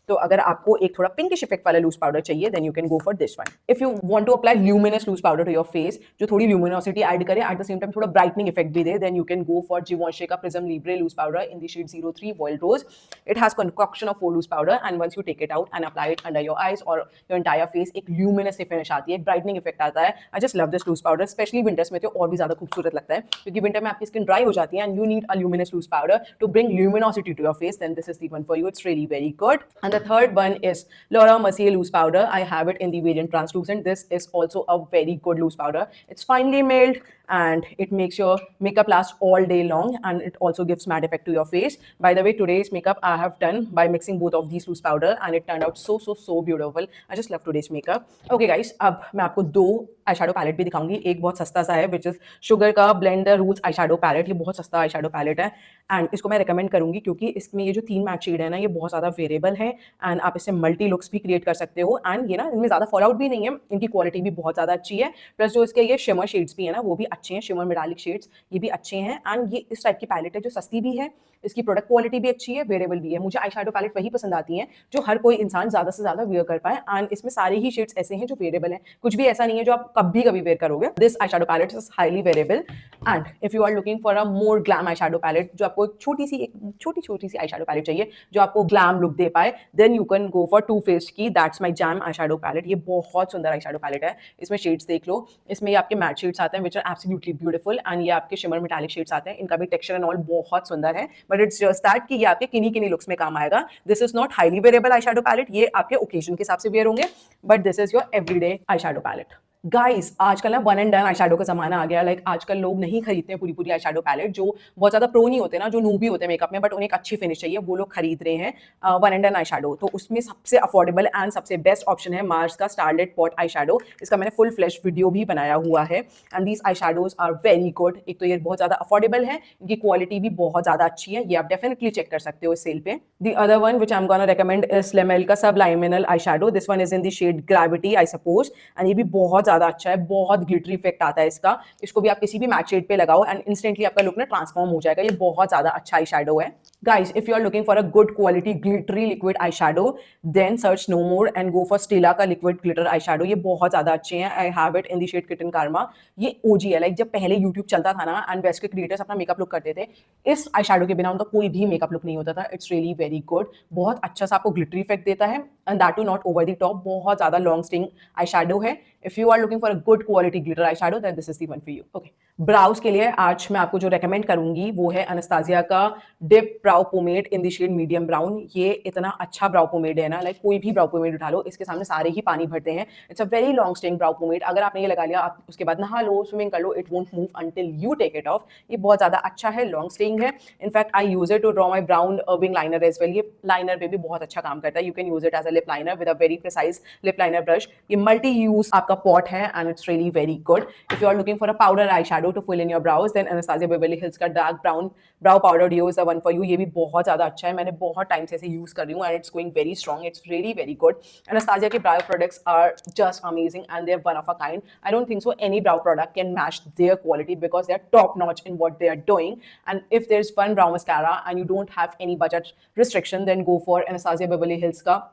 तो अगर आपको एक थोड़ा पिंकिश इफेक्ट वाला लूज पाउडर चाहिए, then you can go for this one. If you want to apply luminous loose powder to your face, जो थोड़ी ल्यूमिनोसिटी ऐड करे, एट द सेम टाइम थोड़ा ब्राइटनिंग इफेक्ट भी दे, then you can go for Givenchy का Prism Libre loose powder in the shade 03 Wild Rose. It has concoction of 4 loose powder and once you take it out and apply it under your eyes or your entire face, एक luminous finish आती है, एक brightening effect आता है. I just love this loose powder, specially winters में तो और भी ज्यादा खूबसूरत लगता है, क्योंकि विंटर में आपकी स्किन ड्राई हो जाती है and you need a luminous loose powder to bring luminosity to your face. Then this is the one for you. It's really very good. And the third one is Laura Mercier loose powder. I have it in the variant translucent. This is also a very good loose powder. It's finely milled and it makes your makeup last all day long and it also gives matte effect to your face. By the way, today's makeup I have done by mixing both of these loose powder and it turned out so beautiful. I just love today's makeup. Okay guys, अब मैं आपको दो eyeshadow palette भी दिखाऊंगी. एक बहुत सस्ता सा है which is Sugar का Blend the Roots eyeshadow palette. ये बहुत सस्ता eyeshadow palette है and इसको मैं recommend करूंगी क्योंकि इसमें ये जो 3 मैट शेड है ना, ये बहुत ज़्यादा वेरिएबल है and आप इससे मल्टी लुक्स भी क्रिएट कर सकते हो. एंड ये ना इनमें ज़्यादा फॉल आउट भी नहीं है, इनकी क्वालिटी भी बहुत ज़्यादा अच्छी है. प्लस जो इसके ये शिमर शेड्स भी है ना, वो भी अच्छे हैं. शिमर मेटालिक शेड्स ये भी अच्छे हैं. एंड ये इस टाइप की पैलेट है जो सस्ती भी है, इसकी प्रोडक्ट क्वालिटी भी अच्छी है, वेरिएबल भी है. मुझे आई शैडो पैलेट वही पसंद आती है जो हर कोई इंसान ज़्यादा से ज़्यादा वेयर कर पाए. एंड इसमें सारे ही शेड्स ऐसे हैं जो वेरिएबल हैं, कुछ भी ऐसा नहीं है जो आप कभी वेयर करोगे. This eye shadow palette is highly wearable. And if you are looking for a more glam eye shadow palette, जो आपको एक छोटी सी आई शैडो पैलेट चाहिए जो आपको ग्लैम लुक दे पाए, then you can go for Too Faced की that's my jam eye shadow palette. ये बहुत सुंदर आई शैडो पैलेट है. इसमें शेड्स देख लो, इसमें ये आपके मैट शेड्स आते हैं which are absolutely beautiful and ये आपके शिमर मेटालिक शेड्स आते हैं. इनका भी टेक्सचर एंड ऑल बहुत सुंदर है, बट इट्स जस्ट दैट कि ये आपके किन्हीं लुक्स में काम आएगा. This is not highly wearable eye shadow palette, ये आपके ओकेजन के हिसाब से वेयर होंगे, but this is your everyday eye shadow palette. Guys आजकल ना one and done eye shadow का जमाना आ गया. लाइक आजकल लोग नहीं खरीदते हैं पूरी आई शैडो पैलेट. जो बहुत ज्यादा प्रो नहीं होते ना, जो नूबी होते हैं मेकअप में, बट उन्हें एक अच्छी फिनिश चाहिए, वो लोग खरीद रहे हैं one and done eye shadow. तो उसमें सबसे अफोर्डेबल एंड सबसे बेस्ट ऑप्शन है मार्स का स्टारलेट पॉट आई शैडो. इसका मैंने फुल फ्लैश वीडियो भी बनाया हुआ है and these eye shadows are very good. एक तो ये बहुत ज्यादा अफोर्डेबल है, इनकी क्वालिटी भी बहुत ज्यादा अच्छी है, ये आप डेफिनेटली चेक कर सकते हो इस सेल पे. The other one which I am gonna recommend is Lamel का subliminal eye shadow. This one is in the shade gravity I suppose and ये भी बहुत ज्यादा अच्छा है, बहुत ग्लिटरी इफेक्ट आता है इसका. इसको भी आप किसी भी मैट शेड पे लगाओ एंड इंस्टेंटली आपका लुक ना ट्रांसफॉर्म हो जाएगा. ये बहुत ज्यादा अच्छा आई शैडो है. Guys, if you are looking for a good quality glittery liquid eyeshadow, then search no more and go for Stila का liquid glitter eyeshadow. ये बहुत ज़्यादा अच्छे हैं. I have it in the shade Kitten Karma. ये OG है. Like जब पहले YouTube चलता था ना and बेस्ट के क्रिएटर्स अपना मेकअप लुक करते थे, इस eyeshadow के बिना उनका कोई भी मेकअप लुक नहीं होता था. It's really very good. बहुत अच्छा सा आपको glittery effect देता है and that too not over the top. बहुत ज़्यादा long staying eyeshadow है. If you are looking for a good quality glitter eyeshadow, then this is the one for you. Okay. Brows के लिए आज मैं आपको जो रेकमेंड करूंगी वो है अनास्तासिया का dip brow pomade in the shade medium brown. ये इतना अच्छा ब्राउ पोमेड है ना, लाइक कोई भी ब्राउ पोमेड उठा लो, इसके सामने सारे ही पानी भरते हैं. It's a very long staying brow pomade. अगर आपने ये लगा लिया, आप उसके बाद नहा लो, स्विमिंग कर लो, it won't move until you take it off. ये बहुत ज्यादा अच्छा है, लॉन्ग स्टेइंग है. In fact I use it to draw my brown wing liner as well. ये लाइनर पे भी बहुत अच्छा काम करता है. You can use it as a lip liner with a very precise lip liner brush. ये मल्टी यूज आपका पॉट है and it's really very good. If you are looking for a powder eye shadow to fill in your brows, then Anastasia Beverly Hills का dark brown brow powder duo is the one for you. ये भी बहुत ज्यादा अच्छा है. मैंने बहुत time से इसे यूज कर रही हूँ and it's going very strong. It's really very good. Anastasia के brow products are just amazing and they are one of a kind. I don't think so any brow product can match their quality because they are top notch in what they are doing. And if there is one brow mascara and you don't have any budget restriction, then go for Anastasia Beverly Hills का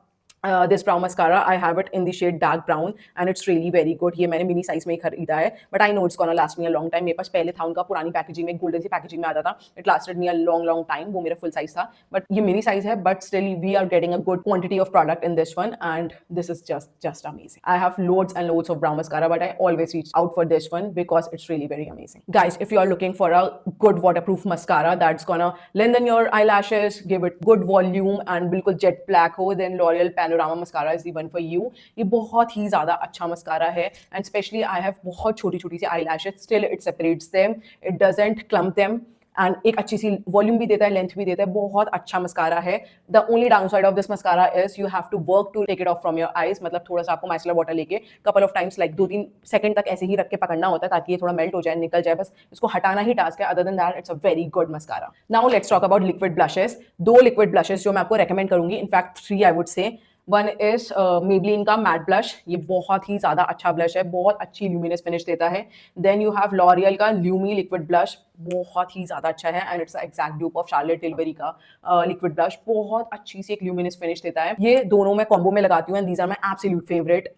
this brow mascara. I have it in the shade dark brown and it's really very good. ये मैंने mini size में ही खरीदा है, but I know it's gonna last me a long time. मेरे पास पहले था उनका पुरानी पैकेजिंग में, गोल्डन सी पैकेजिंग में आता था. It lasted me a long time. वो मेरा फुल साइज था, but ये मिनी साइज है, but still we are getting a good quantity of product in this one and this is just amazing. I have loads and loads of brow mascara, but I always reach out for this one because it's really very amazing. Guys, if you are looking for a good waterproof mascara that's gonna lengthen your eyelashes, give it good volume and बिल्कुल jet black हो, then L'Oreal Panorama mascara is the one for you. ये बहुत ही ज़्यादा अच्छा mascara है and especially I have बहुत छोटी सी eyelashes, still it separates them, it doesn't clump them and एक अच्छी सी वॉल्यूम भी देता है, लेंथ भी देता है. बहुत अच्छा मस्कारा है. The only downside of this mascara is you have to work to take it off from your eyes. मतलब थोड़ा सा आपको माइसलर वाटर लेके couple of times like 2-3 second तक ऐसे ही रख के पकड़ना होता है ताकि ये थोड़ा मेल्ट हो जाए, निकल जाए. बस इसको हटाना ही टास्क है. Other than that it's a very good mascara. Now let's talk about liquid blushes. 2 liquid blushes जो मैं आपको रेकमेंड करूंगी, in fact 3 I would say. One is Maybelline का मैट ब्लश. ये बहुत ही ज्यादा अच्छा ब्लश है, बहुत अच्छी ल्यूमिनस फिनिश देता है. देन यू हैव L'Oreal का ल्यूमी लिक्विड ब्लश. बहुत ही ज्यादा अच्छा है and it's exact dupe of Charlotte Tilbury का लिक्विड ब्लश. बहुत अच्छी सी एक ल्यूमिनस फिनिश देता है. ये दोनों मैं कॉम्बो में लगाती हूँ and these are my absolute favourite.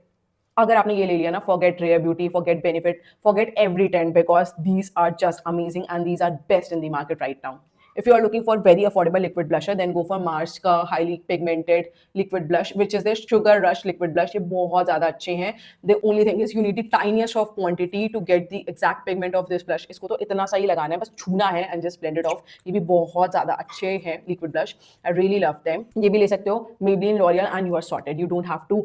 अगर आपने ये ले लिया ना, forget Rare Beauty, forget Benefit, forget every tent because these are just amazing and these are best in the market right now. If you are looking for very affordable liquid blusher, then go for Mars का highly pigmented liquid blush, which is their Sugar Rush liquid blush. ये बहुत ज़्यादा अच्छे हैं. The only thing is you need the tiniest of quantity to get the exact pigment of this blush. इसको तो इतना सा ही लगाना है, बस छूना है and just blend it off. ये भी बहुत ज़्यादा अच्छे हैं liquid blush. I really love them. ये भी ले सकते हो Maybelline, L'Oreal and you are sorted. You don't have to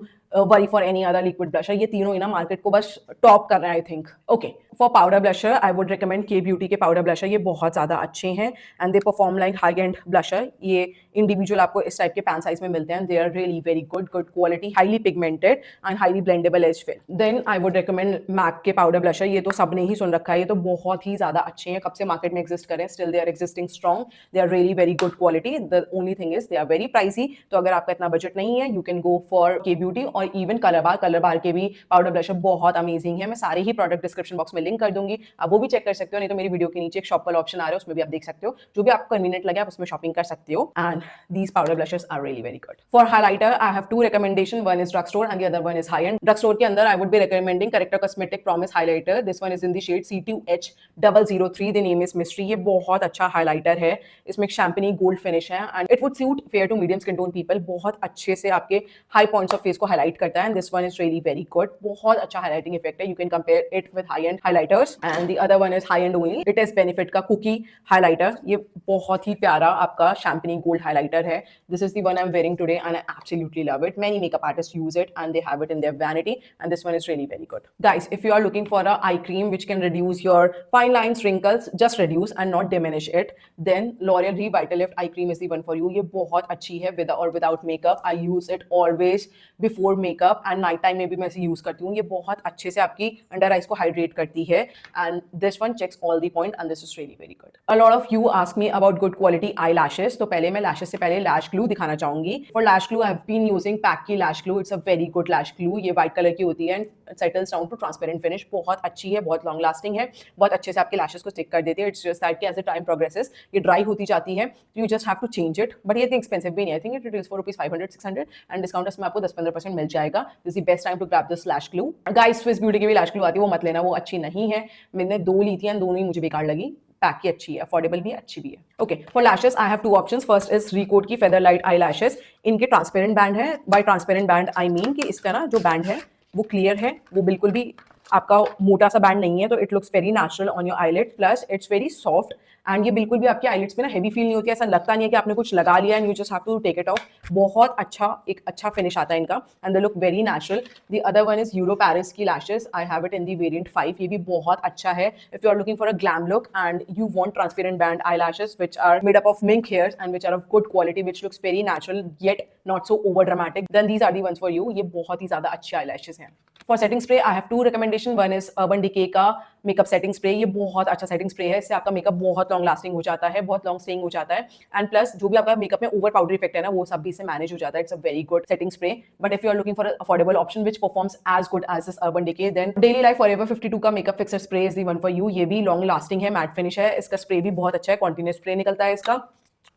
worry for any other liquid blusher. ये तीनों ही ना मार्केट को बस टॉप कर रहे हैं I think. Okay, for powder blusher I would recommend Kay Beauty के पाउडर ब्लशर. ये बहुत ज़्यादा अच्छे हैं and they perform like high end blusher. ये इंडिविजुअल आपको इस टाइप के पैन साइज में मिलते हैं. They are really very good quality, highly pigmented and highly blendable as well. Then I would recommend MAC के पाउडर ब्लशर. ये तो सबने ही सुन रखा है, ये तो बहुत ही ज़्यादा अच्छे हैं. कब से मार्केट में एग्जिस्ट करें, still they are existing strong. They are really very good quality. The only thing is they are very pricey. तो अगर आपका इतना बजट नहीं है, you can go for Kay Beauty और इवन कलर बार के भी पाउडर ब्लशर बहुत अमेजिंग है. मैं सारे ही प्रोडक्ट डिस्क्रिप्शन बॉक्स में लिंक कर दूंगी, आप वो भी चेक कर सकते हो. नहीं तो मेरी वीडियो के नीचे एक शॉप वाला ऑप्शन आ रहा है, उसमें भी आप देख सकते हो. जो भी आपको कन्वीनियंट लगे आप उसमें शॉपिंग कर सकते हो. And these powder blushers are really very good. For highlighter I have 2 recommendation. One is drugstore and the other one is high end. Drugstore के अंदर I would be recommending character cosmetic promise highlighter. This one is in the shade C2H003. The name is mystery. ये बहुत अच्छा highlighter है. इसमें एक champagney gold finish है and it would suit fair to medium skin tone people. बहुत अच्छे से आपके हाई पॉइंट्स ऑफ फेस को हाईलाइट करता है and this one is really very good. बहुत अच्छा हाइलाइटिंग इफेक्ट है. You can compare it with high and highlighters and the other one is high and only. It is benefit का cookie highlighter. ये बहुत ही प्यारा आपका शैम्पेनी गोल्ड हाइलाइटर है. This is the one I am wearing today and I absolutely love it. Many makeup artist use it and they have it in their vanity and this one is really very good. Guys, if you are looking for a eye cream which can reduce your fine lines, wrinkles, just reduce and not diminish it, then L'Oreal Revitalift eye cream is the one for you. ये बहुत अच्छी है with or without makeup. I use it always before makeup and night time में भी मैं इसे use करती हूँ। ये बहुत अच्छे से आपकी अंडर आइज को हाइड्रेट करती है and this one checks all the point and this is really very good. A lot of you ask me about good quality eye lashes, तो पहले मैं लैशेस से पहले लैश ग्लू दिखाना चाहूंगी। For lash glue I have been using Pac की lash glue, it's a very good lash glue. ये white colour की होती है and settles down to transparent finish, बहुत अच्छी है, बहुत लॉन्ग लास्टिंग है, बहुत अच्छे से आपके लैशेस को स्टिक कर देती है। इट्स जस्ट दैट कि एज द टाइम प्रोग्रेसेस ये ड्राई होती जाती है, you just have to change it, but ये इतनी एक्सपेंसिव भी नहीं है। I think it is for ₹500-600 and discount में आपको 10-15% मिल जाएगा। This is the best time to grab this lash glue. Guys Swiss Beauty की भी लैश ग्लू आती है, वो मत लेना, वो अच्छी नहीं है। मैंने 2 ली थी एंड दोनों ही मुझे बेकार लगी। पैक की अच्छी है, अफोर्डेबल भी है, अच्छी भी है। Okay, for lashes I have 2 options. First is Recode की फेदर लाइट आई लैशेस। इनके ट्रांसपेरेंट बैंड है, by transparent band I mean कि इसका ना जो बैंड है वो क्लियर है, वो बिल्कुल भी आपका मोटा सा बैंड नहीं है, तो it looks very natural on your eyelid, plus it's very soft and ये बिल्कुल भी आपके आईलिड्स पे ना हैवी फील नहीं होती है। ऐसा लगता नहीं है कि आपने कुछ लगा लिया and you just have to take it off. बहुत अच्छा, एक अच्छा फिनिश आता है इनका and they look very natural. The other one is Euro Paris की lashes, I have it in the variant 5। ये भी बहुत अच्छा है if you are looking for a glam look and you want transparent band eye lashes which are made up of mink hairs and which are of good quality, which looks very natural yet not so over dramatic, then these are the ones for you. ये बहुत ही ज्यादा अच्छे eye lashes हैं। For setting spray I have 2 recommendation. One is Urban Decay का makeup setting spray, ये बहुत अच्छा सेटिंग स्प्रे है, इससे आपका मेकअप बहुत लॉन्ग लास्टिंग हो जाता है, बहुत लॉन्ग स्टेइंग हो जाता है एंड प्लस जो भी आपका मेकअप में ओवर पाउडर इफेक्ट है ना, वो सब भी इससे मैनेज हो जाता है। It's a very good setting spray, but if you are looking for affordable option which performs as good as this Urban Decay, then Daily Life Forever 52 का makeup fixer spray is the one for you. ये भी long lasting है, matte finish है, इसका spray भी बहुत अच्छा है, कॉन्टिन्यूस स्प्रे निकलता है इसका।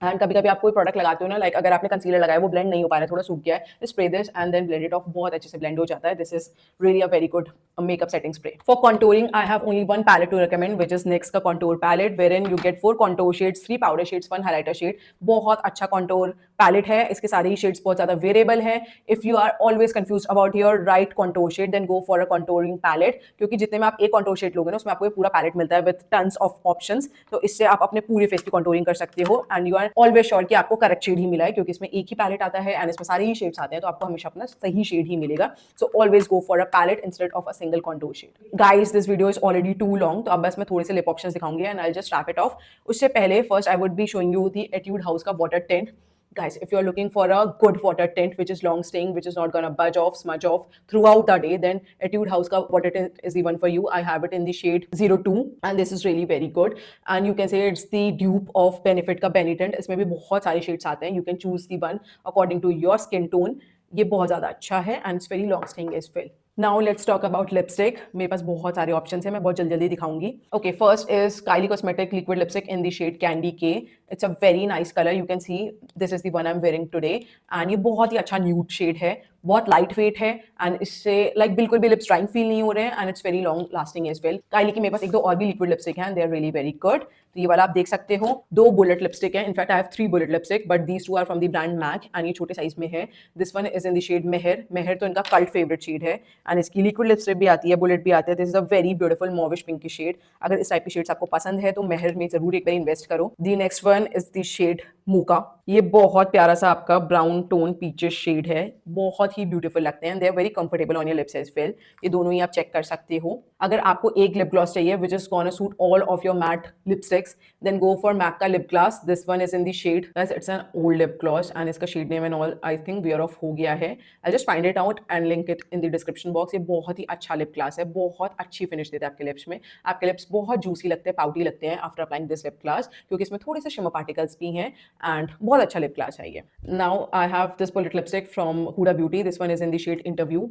एंड कभी कभी आप कोई प्रोडक्ट लगाते हो ना, लाइक अगर आपने कंसीलर लगाया वो ब्लेंड नहीं हो पा रहा है, थोड़ा सूख गया है, spray this and then blend it off, बहुत अच्छे से ब्लेंड हो जाता है। This is really a very good makeup setting spray. For contouring I have only one palette to recommend which is NYX का contour palette, wherein you get 4 contour shades, 3 powder shades, 1 highlighter shade. बहुत अच्छा contour palette है, इसके सारे ही shades बहुत ज्यादा wearable है। If you are always confused about your right contour shade, then go for a contouring palette, क्योंकि जितने में आप एक कॉन्टोर शेड लोगे ना, उसमें आपको ये पूरा पैलेट मिलता है विद टन्स ऑफ ऑप्शंस, तो इससे आप अपने पूरे फेस की कॉन्टोरिंग कर सकते हो and you are always sure कि आपको करेक्ट शेड ही मिला है, क्योंकि इसमें एक ही पैलेट आता है एंड इसमें सारे ही शेड्स आते हैं, तो आपको हमेशा अपना सही शेड ही मिलेगा। So always go for a palette instead of a single contour shade. Guys this video is already too long, तो अब बस मैं थोड़े से लिप ऑप्शंस दिखाऊंगी and I will just wrap it off. उससे पहले first I would be showing you the Etude House का water tint. Guys, if you're looking for a good water tint which is long staying, which is not gonna budge off, smudge off throughout the day, then Etude House ka water tint is the one for you. I have it in the shade 02 and this is really very good and you can say it's the dupe of Benefit ka Benny Tint. इसमें भी बहुत सारे shades आते हैं, you can choose the one according to your skin tone. ये बहुत ज़्यादा अच्छा है and it's very long staying as well. Now let's talk about lipstick. मेरे पास बहुत सारे ऑप्शंस हैं, मैं बहुत जल्दी जल्दी दिखाऊंगी। Okay, first is Kylie Cosmetics liquid lipstick in the shade Candy K. It's a very nice color. You can see this is the one I'm wearing today and ये बहुत ही अच्छा nude shade है, बहुत लाइट वेट है and इससे like बिल्कुल भी lips drying feel नहीं हो रहे हैं and it's very long lasting as well. Kylie की मेरे पास 1-2 और भी लिक्विड लिपस्टिक हैं, they are really very good. तो ये वाला आप देख सकते हो, 2 बुलेट लिपस्टिक है, in fact I have 3 bullet lipstick but these 2 are from the brand MAC and ये छोटे साइज में है। This one is in the shade Mehr. Mehr तो इनका कल्ट फेवरेट शेड है एंड इसकी लिक्विड लिपस्टिक भी आती है, बुलेट भी आती है। This is a very beautiful mauvish pink की शेड। अगर इस टाइप की शेड्स आपको पसंद है तो मेहर में जरूर एक बार इन्वेस्ट करो। The next one is the shade Mocha. ये बहुत प्यारा सा आपका ब्राउन टोन पीचेस शेड है, बहुत ही ब्यूटीफुल लगते हैं, they are very comfortable on your lips as well. ये दोनों ही आप चेक कर सकते हो। अगर आपको एक लिप ग्लॉस चाहिए which is gonna suit all of your matte lipsticks, then go for MAC का lip glass. This one is in the shade, it's an old lip gloss and इसका shade name and all I think wear off हो गया है। I just find it out and link it in the description box. ये बहुत ही अच्छा lip gloss है, बहुत अच्छी फिनिश देता है आपके लिप्स में। आपके लिप्स बहुत जूसी लगते हैं, पाउटी लगते हैं after applying this lip glass, क्योंकि इसमें थोड़े से शिमर पार्टिकल्स भी हैं एंड बहुत अच्छा लिप ग्लास है ये। Now I have this bullet lipstick from Huda Beauty. This one is in the shade interview.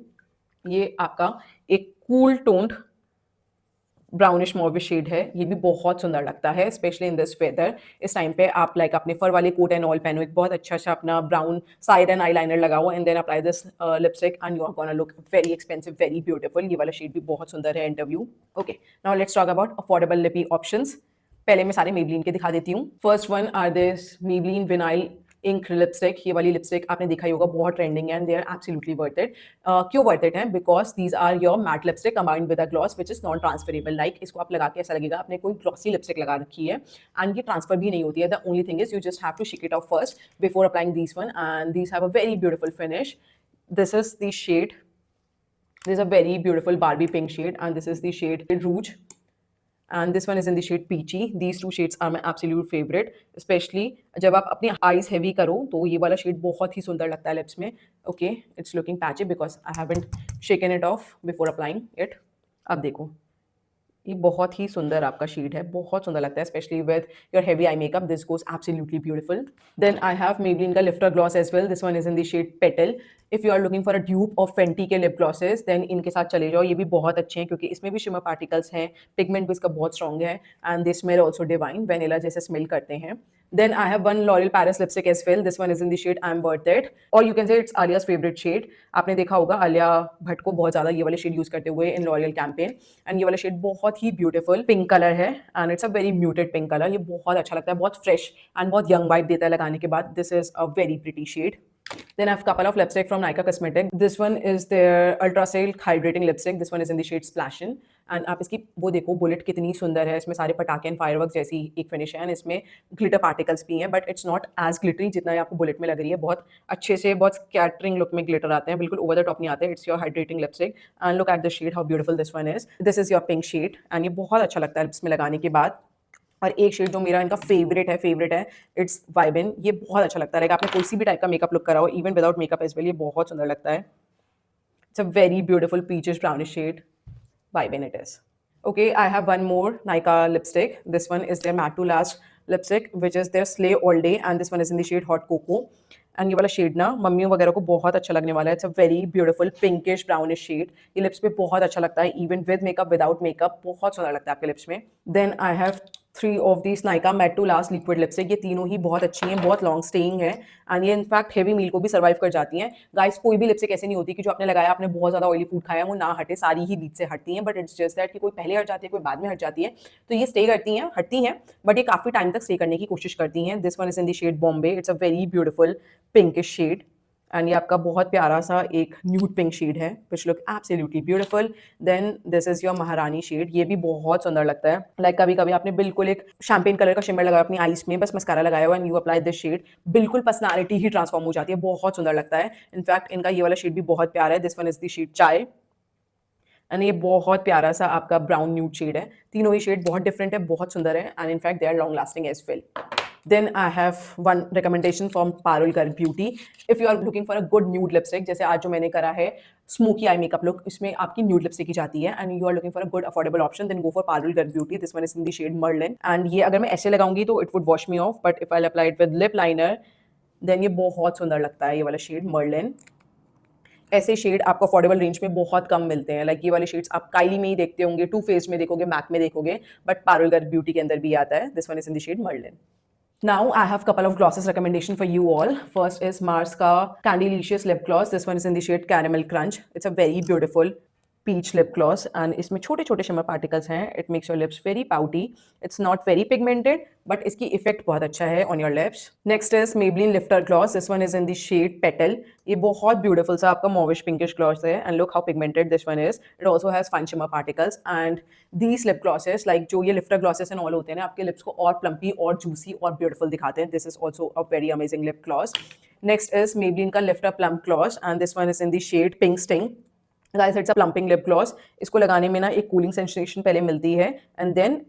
ये आपका एक cool toned brownish mauvish shade है, ये भी बहुत सुंदर लगता है स्पेशली इन दिस वेदर। इस टाइम पे आप लाइक अपने फर वाले कोट एंड ऑल पहनो, एक बहुत अच्छा सा अपना ब्राउन साइड एंड आईलाइनर लगाओ and then apply this lipstick and you are gonna look very expensive, very beautiful. ये वाला शेड भी बहुत सुंदर है interview. Okay, now let's talk about affordable lippie options. पहले मैं सारे मेबलिन के दिखा देती हूँ। First one are this Maybelline vinyl ink lipstick. ये वाली लिपस्टिक आपने देखा ही होगा, बहुत ट्रेंडिंग है and they are absolutely worth it. क्यों वर्थ इट है? Because these are your matte lipstick combined with a gloss which is non transferable. Like इसको आप लगा के ऐसा लगेगा आपने कोई ग्लॉसी लिपस्टिक लगा रखी है एंड ये ट्रांसफर भी नहीं होती है। The only thing is you just have to shake it off first before applying these one and these have a very beautiful finish. This is the shade, this is a very beautiful Barbie pink shade and this is the shade rouge and this one is in the shade peachy. These two shades are my absolute favorite, especially जब आप अपनी eyes heavy करो तो ये वाला shade बहुत ही सुंदर लगता है lips में. Okay, it's looking patchy because I haven't shaken it off before applying it. अब देखो ये बहुत ही सुंदर आपका शेड है, बहुत सुंदर लगता है, specially with your heavy eye makeup. This goes absolutely beautiful. Then I have Maybelline का lifter gloss as well. This one is in the shade petal. If you are looking for a dupe of Fenty के lip glosses then इनके साथ चले जाओ. ये भी बहुत अच्छे हैं क्योंकि इसमें भी शिमर पार्टिकल्स हैं, पिगमेंट भी इसका बहुत स्ट्रॉन्ग है, and they smell also divine, vanilla जैसे स्मेल करते हैं. Then I have one L'Oreal Paris lipstick as well. This one is in the shade I'm Worth It. Or you can say it's Alia's favorite shade. आपने देखा होगा आलिया भट्ट को बहुत ज़्यादा ये वाले शेड यूज़ करते हुए इन L'Oreal कैंपेन. एंड ये वाला शेड बहुत ही ब्यूटीफुल पिंक कलर है and it's a very muted pink colour. ये बहुत अच्छा लगता है, बहुत फ्रेश एंड बहुत यंग वाइब देता है लगाने के बाद. This is a very pretty shade. Then I have a couple of lipstick from Nykaa Cosmetic. This one is their Ultra Silk Hydrating Lipstick. This one is in the shade Splashin. And आप इसकी वो देखो bullet कितनी सुंदर है. इसमें सारे पटाखे एंड फायरवर्क जैसी एक फिनिश है एंड इसमें ग्लिटर पार्टिकल्स भी हैं, but it's not as glittery जितना ये आपको बुलेट में लग रही है. बहुत अच्छे से बहुत स्कैटरिंग लुक में ग्लिटर आते हैं, बिल्कुल ओवर द टॉप नहीं आते. It's your hydrating lipstick and look at the shade how beautiful this one is. This is your pink shade and ये बहुत अच्छा लगता है लिप्स में लगाने के बाद. और एक शेड जो मेरा इनका फेवरेट है इट्स वाइबिन. ये बहुत अच्छा लगता है. लाइक आपने कोई सी भी टाइप का मेकअप लुक करा हो even without makeup as well, ये बहुत सुंदर लगता है. It's a very beautiful peachish brownish shade. Vibing it is. Okay, I have one more Nykaa lipstick. This one is their matte to last lipstick, which is their Slay All Day, and this one is in the shade Hot Cocoa. And ये वाला shade ना मम्मियों वगैरह को बहुत अच्छा लगने वाला है. It's a very beautiful pinkish brownish shade. ये लिप्स पे बहुत अच्छा लगता है, even with makeup without makeup बहुत सुंदर लगता है आपके लिप्स में. Then I have 3 of these Nykaa matte to last liquid lipstick. ये तीनों ही बहुत अच्छी हैं, बहुत लॉन्ग स्टेइंग है एंड ये इनफैक्ट हेवी मील को भी सर्वाइव कर जाती हैं. गाइस कोई भी लिपस्टिक ऐसे नहीं होती कि जो आपने लगाया, आपने बहुत ज़्यादा ऑयली फूड खाया वो ना हटे, सारी ही बीच से हटती हैं. बट इट्स जस्ट दैट कि कोई पहले हट जाती है, कोई बाद में हट जाती है. तो ये स्टे करती हैं, हटती हैं, बट ये काफ़ी टाइम तक स्टे करने की कोशिश करती हैं. This one is in the shade Bombay. It's a very beautiful pinkish shade and ये आपका बहुत प्यारा सा एक न्यूड पिंक शेड है which look absolutely beautiful. Then this is your Maharani shade. ये भी बहुत सुंदर लगता है. लाइक कभी कभी आपने बिल्कुल एक शैम्पेन कलर का शिमर लगाया अपनी आईज में, बस मस्कारा लगाया हुआ and you apply this shade, बिल्कुल पर्सनालिटी ही ट्रांसफॉर्म हो जाती है. बहुत सुंदर लगता है. इनफैक्ट इनका ये वाला शेड भी बहुत प्यारा है. This one is the shade chai and ये बहुत प्यारा सा आपका ब्राउन न्यूड शेड है. तीनों ही शेड बहुत डिफरेंट है, बहुत सुंदर है and in fact they are long lasting as well. Then I have one recommendation from Parul Garg Beauty. If you are looking for a good nude lipstick, जैसे आज जो मैंने करा है स्मोकी आई मेकअप लुक, इसमें आपकी न्यूड लिपस्टिक की जाती है and you are looking for a good affordable option, then go for Parul Garg beauty. This one is in the shade Marilyn and ये अगर मैं ऐसे लगाऊंगी तो it would wash me off, but if I apply it with lip liner then ये बहुत सुंदर लगता है. ये वाला शेड मर्लिन. ऐसे शेड आपको अफोर्डेबल रेंज में बहुत कम मिलते हैं. लाइक ये वाले शेड्स आप काइली में ही देखते होंगे, टू फेस्ड में देखोगे, मैक में देखोगे, बट पारुल गर्ग ब्यूटी के अंदर भी आता है. This one is in the shade Marilyn. Now I have couple of glosses recommendation for you all. First is Mars ka Candylicious lip gloss. This one is in the shade Caramel Crunch. It's a very beautiful peach lip gloss and इसमें छोटे छोटे shimmer particles हैं. It makes your lips very pouty. It's not very pigmented but इसकी effect बहुत अच्छा है on your lips. Next is Maybelline Lifter Gloss. This one is in the shade Petal. ये बहुत beautiful सा आपका mauvish pinkish gloss है and look how pigmented this one is. It also has fine shimmer particles and these lip glosses like जो ये lifter glosses and all होते हैं ना, आपके lips को और plumpy और juicy और beautiful दिखाते हैं. This is also a very amazing lip gloss. Next is Maybelline का Lifter Plump Gloss and this one is in the shade Pink Sting. Guys, it's a plumping lip gloss. इसको लगाने में ना एक cooling sensation पहले मिलती है and then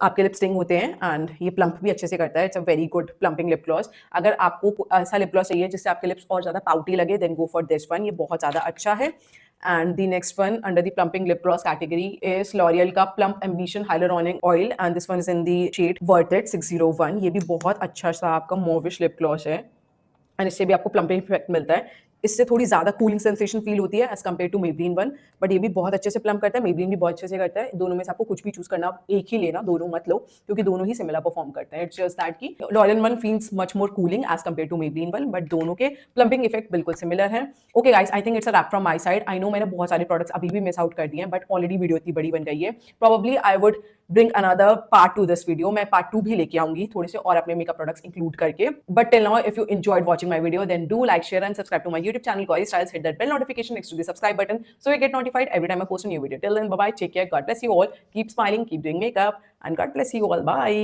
आपके लिप स्टिंग होते हैं एंड ये प्लम्प भी अच्छे से करता है. It's a very good plumping lip gloss. अगर आपको ऐसा लिप ग्लॉस चाहिए जिससे आपके लिप्स और ज़्यादा पाउटी लगे then go for this one. ये बहुत ज़्यादा अच्छा है. And the next one under the plumping lip gloss category is L'Oreal का Plump Ambition Hyaluronic Oil and this one is in the shade Worth It 601. ये भी बहुत अच्छा सा आपका mauvish lip gloss है एंड इससे भी आपको प्लम्पिंग इफेक्ट मिलता है. इससे थोड़ी ज़्यादा कूलिंग सेंसेशन फील होती है as compare to Maybelline one, but ये भी बहुत अच्छे से प्लम करता है. Maybelline भी बहुत अच्छे से करता है. दोनों में से आपको कुछ भी चूज करना, एक ही लेना, दोनों मत लो क्योंकि दोनों ही सिमिलर परफॉर्म करते हैं. इट्स जस्ट दैट कि L'Oreal one feels much more cooling as compare to Maybelline one, but दोनों के प्लम्पिंग इफेक्ट बिल्कुल सिमिलर है. Okay guys, I think it's a wrap from my side. I know मैंने बहुत सारे प्रोडक्ट्स अभी भी मिस आउट कर दिए हैं बट ऑलरेडी वीडियो इतनी बड़ी बन गई है. Probably I would bring another part to this video. मैं part 2 भी लेके आऊंगी थोड़े से और अपने मेकअप प्रोडक्ट्स इंक्लूड करके. But till now, if you enjoyed watching my video, then do like, share and subscribe to my YouTube channel Gauri Styles. Hit that bell notification next to the subscribe button so you get notified every time I post a new video. Till then, bye bye, take care, God bless you all. Keep smiling, keep doing makeup, and God bless you all. Bye.